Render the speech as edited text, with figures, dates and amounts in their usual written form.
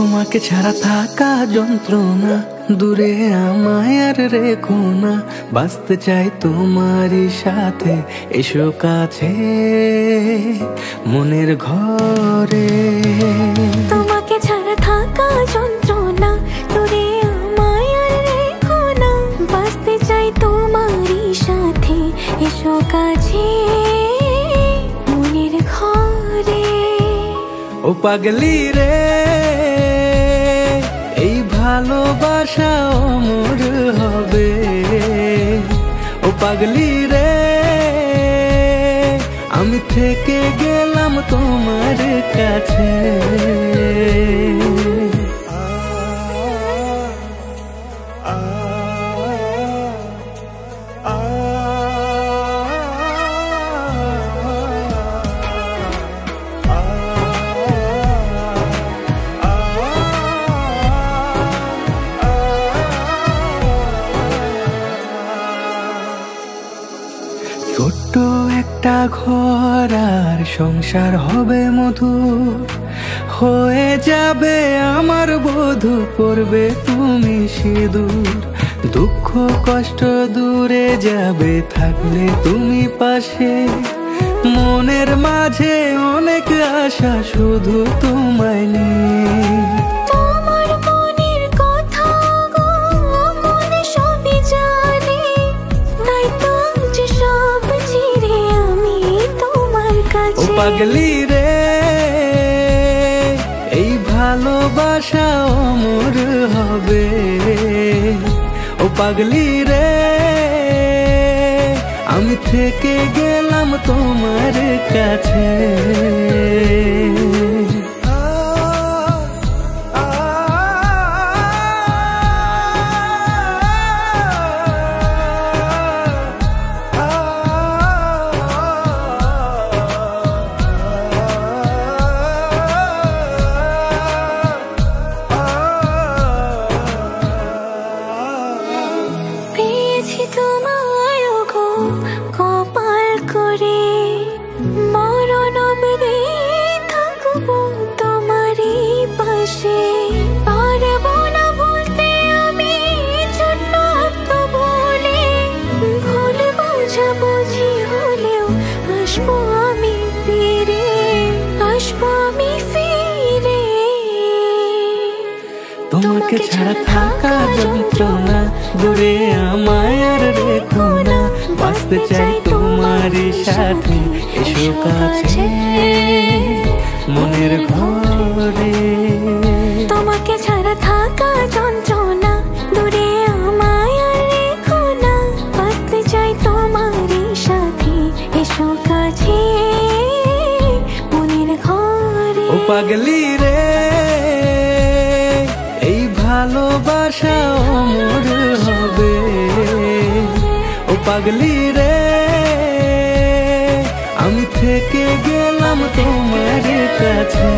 তোমাকে ছাড়া থাকা যন্ত্রণা, দূরে আমায় আর রেখো না। বাঁচতে চাই তোমারই সাথে, এসো কাছে মনের ঘরে। তোমাকে ছাড়া থাকা যন্ত্রণা, দূরে আমায় আর রেখো না। বাঁচতে চাই তোমারই সাথে, এসো কাছে মনের ঘরে। ও পাগলি রে, এই ভালোবাসা অমর হবে। ও পাগলি রে, আমি থেকে গেলাম তোমার কাছে। ছোট্ট একটা ঘর আর সংসার হবে মধুর, হয়ে যাবে আমার বধূ, পড়বে তুমি সিঁদুর। দুঃখ কষ্ট দূরে যাবে থাকলে তুমি পাশে, মনের মাঝে অনেক আশা শুধু তোমায় নিয়ে। ও পাগলি রে, এই ভালোবাসা অমর হবে। ও পাগলি রে, আমি থেকে গেলাম তোমার কাছে। তোমাকে ছাড়া থাকা যন্ত্রণা, দূরে আমায় আর রেখো না। বাঁচতে চাই তোমারই সাথে, এসো কাছে মনের ঘরে। তোমাকে ছাড়া থাকা যন্ত্রণা, দূরে আমায় আর রেখো না। বাঁচতে চাই তোমারই সাথে, এসো কাছে মনের ঘরে। ও পাগলি রে, এই ভালোবাসা অমর হবে। ও পাগলি রে, আমি থেকে গেলাম তোমার কাছে।